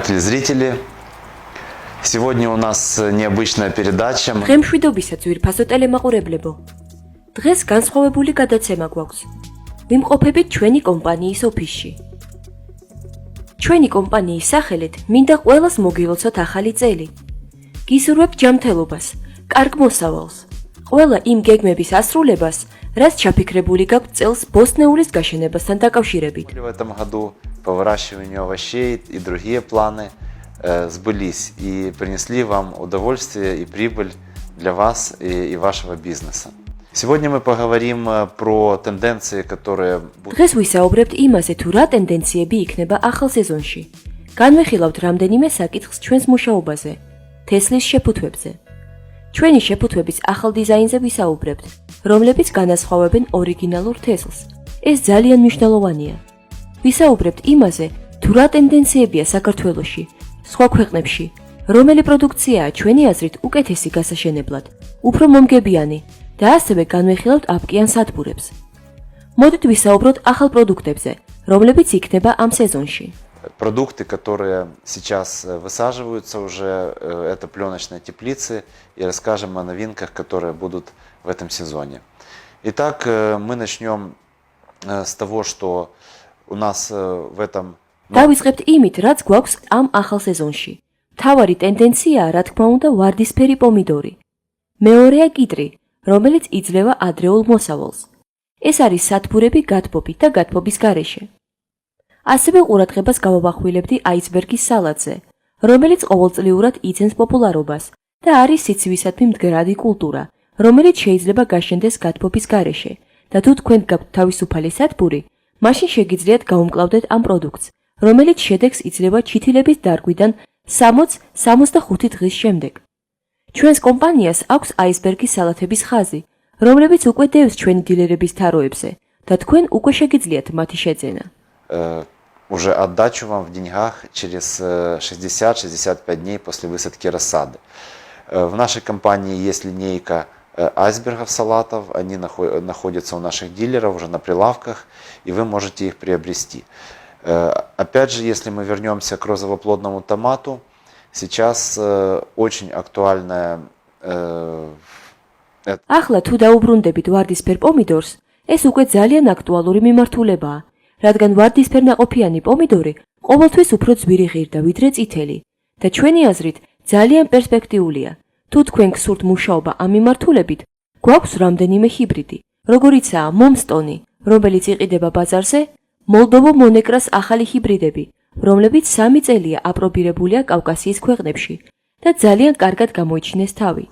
телезрители! Сегодня у нас необычная передача. Დღემშვიდობისა ძვირფასო ტელემაყურებლებო. დღეს განსხვავებული გადაცემა გვაქვს. ვიმყოფებით ჩვენი კომპანიის ოფისში. ჩვენი კომპანიის სახელით მინდა ყველას მოგილოცოთ ახალი წელი. გისურვებთ ჯანმრთელობას, კარგ მოსავალს, ყველა იმ გეგმების ასრულებას, რაც ჩაფიქრებული გაქვთ წელს ბოსტნეულის გაშენებასთან დაკავშირებით. В этом году по выращиванию овощей и другие планы сбылись и принесли вам удовольствие и прибыль для вас и вашего бизнеса. Сегодня мы поговорим про тенденции, которые будут... დღეს ვისაუბრებთ იმაზე, თუ რა ტენდენციები იქნება ახალ სეზონში. განვიხილავთ რამდენიმე საკითხს ჩვენს მუშაობაზე, თესლის შეფუთვებზე. ჩვენი შეფუთვების ახალ დიზაინზე ვისაუბრებთ, რომლებიც განასხვავებენ ორიგინალურ თესლს. ეს ძალიან მნიშვნელოვანია. ვისაუბრებთ იმაზე, თუ რა ტენდენციებია საქართველოში, სხვა ქვეყნებში, რომელი პროდუქციაა ჩვენი აზრით უკეთესი გასაშენებლად, უფრო მომგებიანი და ასევე განვიხილავთ აპკიან სადგურებს. მოდით ვისაუბროთ ახალ პროდუქტებზე, რომლებიც იქნება ამ სეზონში. Продукты, которые сейчас высаживаются уже, это пленочные теплицы, и расскажем о новинках, которые будут в этом сезоне. Итак, мы начнем с того, что у нас в этом... დავიწყებთ იმით, რაც გვაქვს ამ ახალ სეზონში. მთავარი ტენდენციაა, რა თქმა უნდა, ვარდისფერი პომიდორი. მეორეა კიტრი, რომელიც იძლევა ადრეულ მოსავალს. ეს არის სათბურები გათბობით და გათბობის გარეშე. ასევე ყურადღებას გავავახვილებდი აისბერგის სალატზე, რომელიც ყოველწლიურად იძენს პოპულარობას და არის სიცივისადმი მდგრადი კულტურა, რომელიც შეიძლება გაშენდეს გათბობის გარეშე და თუ თქვენ გაქვთ თავისუფალი სათბური, მაშინ შეგიძლიათ გაუმკლავდეთ ამ პროდუქტს, რომელიც შედეგს იძლევა ჩითილების დარგვიდან 60-65 დღის შემდეგ. ჩვენს კომპანიას აქვს აისბერგის სალათების ხაზი, რომლებიც უკვე დევს ჩვენი დილერების თაროებზე და თქვენ უკვე შეგიძლიათ მათი შეძენა. Уже отдачу вам в деньгах через 60-65 дней после высадки рассады. В нашей компании есть линейка айсбергов салатов, они находятся у наших дилеров уже на прилавках, и вы можете их приобрести. Опять же, если мы вернемся к розовоплодному томату, сейчас очень актуальная... ახლა თუ დაუბრუნდებით ვარდისფერ პომიდორს, ეს უკვე ძალიან აქტუალური მიმართულებაა, რადგან ვარდისფერნაყოფიანი პომიდორი ყოველთვის უფრო ძვირი ღირდა ვიდრე წითელი და ჩვენი აზრით ძალიან პერსპექტიულია. თუ თქვენ გსურთ მუშაობა ამ მიმართულებით, გვაქვს რამდენიმე ჰიბრიდი, როგორიცაა მომსტონი, რომელიც იყიდება ბაზარზე, მოლდოვო მონეკრას ახალი ჰიბრიდები, რომლებიც 3 წელია აპრობირებულია კავკასიის ქვეყნებში და ძალიან კარგად გამოიჩინეს თავი.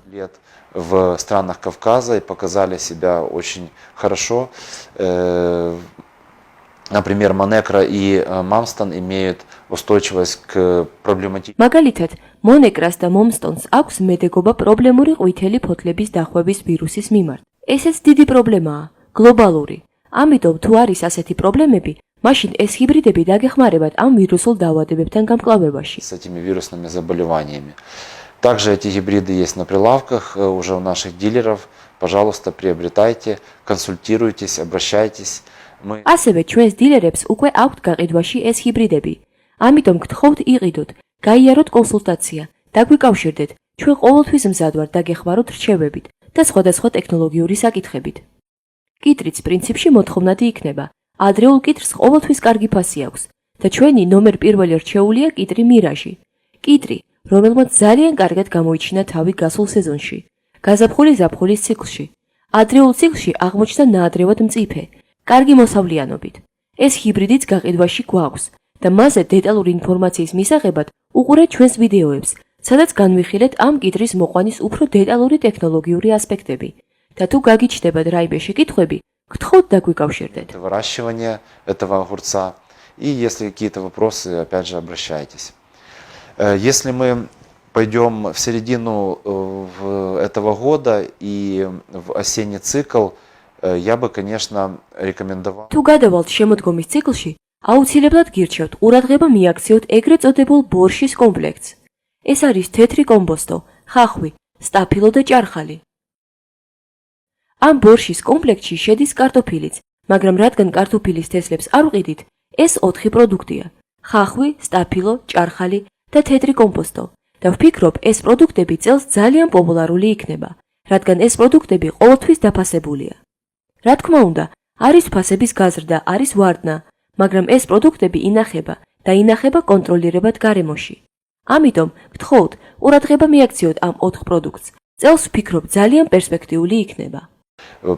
В странах Кавказа и показали себя очень хорошо. Например, Монекра и Мамстон имеют устойчивость к проблематике. მაგალითად, მონეკრას და მომსტონს აქვს მედეგობა პრობლემური ყვითელი ფოთლების დახვევის ვირუსის მიმართ. ესეც დიდი პრობლემაა, გლობალური. ამიტომ თუ არის ასეთი პრობლემები, მაშინ ეს ჰიბრიდები დაგეხმარებათ ამ ვირუსულ დაავადებებთან გამკლავებაში. С этими вирусными заболеваниями. Также эти гибриды есть на прилавках уже у наших дилеров. Пожалуйста, приобретайте, консультируйтесь, обращайтесь. ასევე ჩვენს დილერებს უკვე აქვთ გაყიდვაში ეს ჰიბრიდები. ამიტომ გთხოვთ იყიდოთ, გაიაროთ კონსულტაცია, დაგვიკავშირდეთ. ჩვენ ყოველთვის მზად ვართ დაგეხმაროთ რჩევებით და სხვადასხვა ტექნოლოგიური საკითხებით. კიტრიც პრინციპში მოთხოვნადი იქნება. ადრეულ კიტრს ყოველთვის კარგი ფასი აქვს და ჩვენი ნომერ პირველი რჩეულია კიტრი მირაჟი. კიტრი, რომელმაც ძალიან კარგად გამოიჩინა თავი გასულ სეზონში, გაზაფხული ზაფხულის ციკლში. ადრეულ ციკლში აღმოჩნდა ნაადრევად მწიფე, კარგი მოსავლიანობით. ეს ჰიბრიდიც გაყიდვაში გვაქვს და მასზე დეტალური ინფორმაციის მისაღებად უყურეთ ჩვენს ვიდეოებს, სადაც განვიხილეთ ამ კიტრის მოყვანის უფრო დეტალური ტექნოლოგიური ასპექტები და თუ გაგიჩნდებათ რაიმე შეკითხვები, გთხოვთ დაგვიკავშირდეთ. Выращивание этого огурца. И если какие-то вопросы, опять же, обращайтесь. Если мы пойдем в середину этого года и в осенний цикл, я бы, конечно, рекомендовал... თუ გადავალთ შემოდგომის ციკლში, აუცილებლად გირჩევთ ყურადღება მიაქციოთ ეგრეთ წოდებულ ბორშის კომპლექტს. ეს არის თეთრი კომბოსტო, ხახვი, სტაფილო და ჭარხალი. ამ ბორშის კომპლექტში შედის კარტოფილიც, მაგრამ რადგან კარტოფილის თესლებს არ ვყიდით, ეს 4 პროდუქტია: ხახვი, სტაფილო, ჭარხალი და თეთრი კომპოსტო და ვფიქრობ, ეს პროდუქტები წელს ძალიან პოპულარული იქნება, რადგან ეს პროდუქტები ყოველთვის დაფასებულია. რა თქმა უნდა, არის ფასების გაზრდა, არის ვარდნა, მაგრამ ეს პროდუქტები ინახება და ინახება კონტროლირებად გარემოში. ამიტომ გთხოვთ, ყურადღება მიაქციოთ ამ 4 პროდუქტს. წელს ვფიქრობ, ძალიან პერსპექტიული იქნება.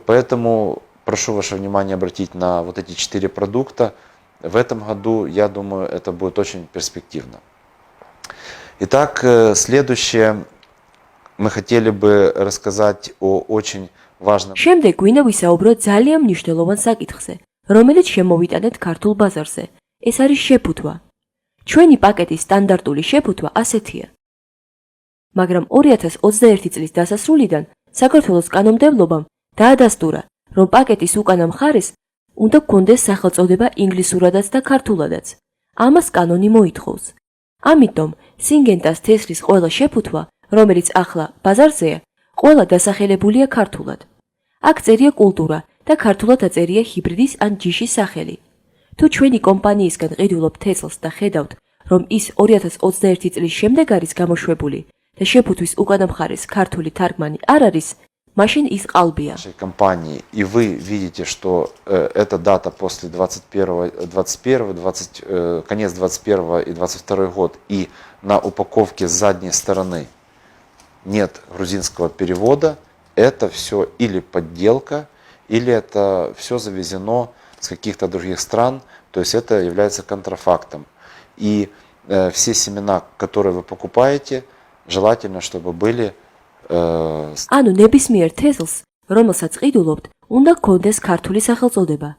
Поэтому прошу ваше внимание обратить на вот эти 4 продукта. В этом году, я думаю, это будет очень перспективно. Итак, следующее, мы хотели бы рассказать о очень важном... შემდეგ გვინდა ვისაუბროთ ძალიან მნიშვნელოვან საკითხზე, რომელიც შემოვიტანეთ ქართულ ბაზარზე. ეს არის შეფუთვა. ჩვენი პაკეტის სტანდარტული შეფუთვა ასეთია. მაგრამ 2021 წლის დასასრულიდან საქართველოს კანონმდებლობამ დაადასტურა, რომ პაკეტის უკანა მხარეს უნდა გქონდეს სახელწოდება ინგლისურადაც და ქართულადაც. ამას კანონი მოითხოვს. ამიტომ სინგენტას თესლის ყველა შეფუთვა, რომელიც ახლა ბაზარზეა, ყველა დასახელებულია ქართულად. აქ წერია კულტურა და ქართულად აწერია ჰიბრიდის ან ჯიშის სახელი. თუ ჩვენი კომპანიისგან ყიდულობთ თესლს და ხედავთ, რომ ის 2021 წლის შემდეგ არის გამოშვებული და შეფუთვის უკანა მხარეს ქართული თარგმანი არ არის, машин из Албия. Нашей компании, и вы видите, что эта дата после 21, конец 21 и 22 год, и на упаковке с задней стороны нет грузинского перевода, это все или подделка, или это все завезено с каких-то других стран, то есть это является контрафактом. И все семена, которые вы покупаете, желательно, чтобы были ანუ ნებისმიერ თესლს, რომელსაც ყიდულობთ, უნდა გქონდეს ქართული სახელწოდება.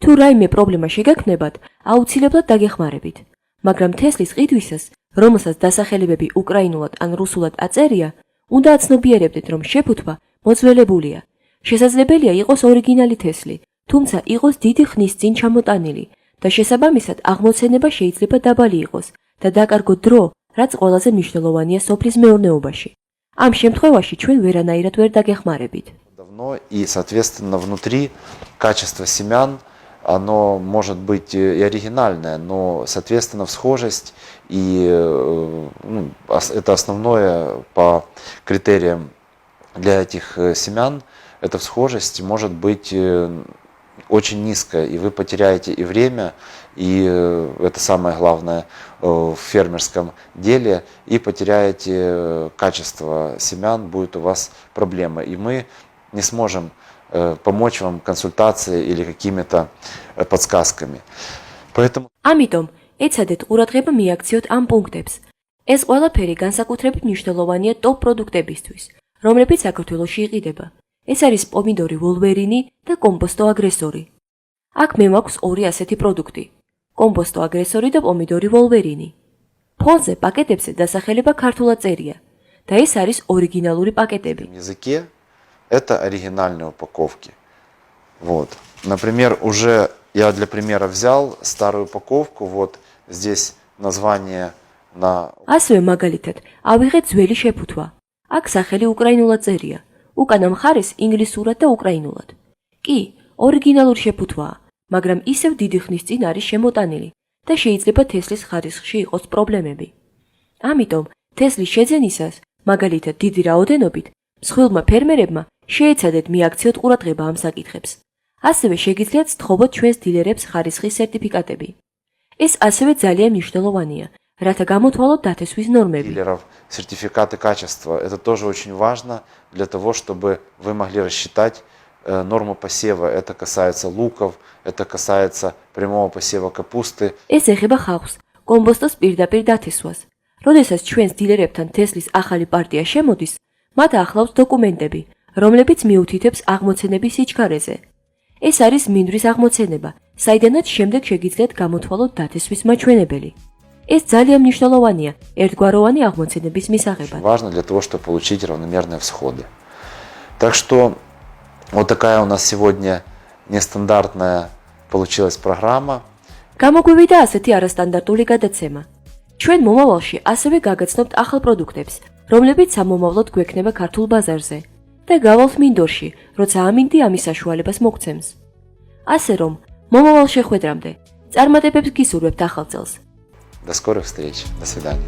თუ რაიმე პრობლემა შეგექმნებათ, აუცილებლად დაგეხმარებით. მაგრამ თესლის ყიდვისას, რომელსაც დასახელებები უკრაინულად ან რუსულად აწერია, უნდა აცნობიერებდეთ, რომ შეფუთვა მოძველებულია. შესაძლებელია იყოს ორიგინალი თესლი, თუმცა იყოს დიდი ხნის წინ ჩამოტანილი და შესაბამისად აღმოცენება შეიძლება დაბალი იყოს და დაკარგო დრო, რაც ყველაზე მნიშვნელოვანია სოფლის მეურნეობაში. ამ შემთხვევაში ჩვენ ვერანაირად ვერ დაგეხმარებით. Давно, и, соответственно, внутри качество семян, оно может быть и оригинальное, но, соответственно, всхожесть, и это основное по критериям для этих семян, эта всхожесть может быть очень низкая, и вы потеряете и время, и это самое главное в фермерском деле, и потеряете качество семян, будет у вас проблема. И мы не сможем помочь вам консультацией или какими-то подсказками. Поэтому... ამიტომ ეცადეთ ყურადღება მიაქციოთ ამ პუნქტებს. ეს ყველაფერი განსაკუთრებით მნიშვნელოვანია ტოპ პროდუქტებისთვის, რომლებიც საქართველოში იყიდება. ეს არის პომიდორი ვოლვერინი და კომპოსტო აგრესორი. აქ მე მაქვს ორი ასეთი პროდუქტი. კომპოსტო აგრესორი და პომიდორი ვოლვერინი. ფონზე პაკეტებზე დასახელება ქართულად წერია და ეს არის ორიგინალური პაკეტები. В языке это оригинальные упаковки. Вот. Например, уже я для примера взял старую упаковку, вот здесь название на... ასევე მაგალითად, ავიღეთ ძველი შეფუთვა. აქ სახელი უკრაინულად წერია. უკანა მხარეს ინგლისურად და უკრაინულად. კი, ორიგინალური შეფუთვაა, მაგრამ ისევ დიდი ხნის წინ არის შემოტანილი და შეიძლება თესლის ხარისხში იყოს პრობლემები. ამიტომ თესლის შეძენისას, მაგალითად დიდი რაოდენობით, მსხვილმა ფერმერებმა შეეცადეთ მიაქციოთ ყურადღება ამ საკითხებს. ასევე შეგიძლიათ სთხოვოთ ჩვენს დილერებს ხარისხის სერტიფიკატები. ეს ასევე ძალიან მნიშვნელოვანია, რათა გამოთვალოთ დათესვის ნორმები. Дилеров сертификаты качества. Это тоже очень важно для того, чтобы вы могли рассчитать норму посева. Это касается луков, это касается прямого посева капусты. ეს ეხება ხალხს, კომპოსტოს პირდაპირ დათესვას. როდესაც ჩვენს დილერებთან თესლის ახალი პარტია შემოდის, მათ ახლავს დოკუმენტები, რომლებიც მიუთითებს აღმოცენების სიჩქარეზე. ეს არის მინდვრის აღმოცენება, საიდანაც შემდეგ შეგიძლიათ გამოთვალოთ დათესვის მაჩვენებელი. ეს ძალიან მნიშვნელოვანია ერთგვაროვანი აღმოცენების მისაღებად. Важно для того, чтобы получить равномерные всходы. Так что вот такая у нас сегодня нестандартная получилась программа. გამოგვივიდა ასეთი არასტანდარტული გადაცემა. ჩვენ მომავალში ასევე გაგაცნობთ ახალ პროდუქტებს, რომლებიც სამომავლოდ გვექნება ქართულ ბაზარზე და გავალთ მინდორში, როცა ამინდი ამის საშუალებას მოგცემს. ასე რომ, მომავალ შეხვედრამდე წარმატებებს გისურვებთ ახალ წელს. До скорых встреч. До свидания.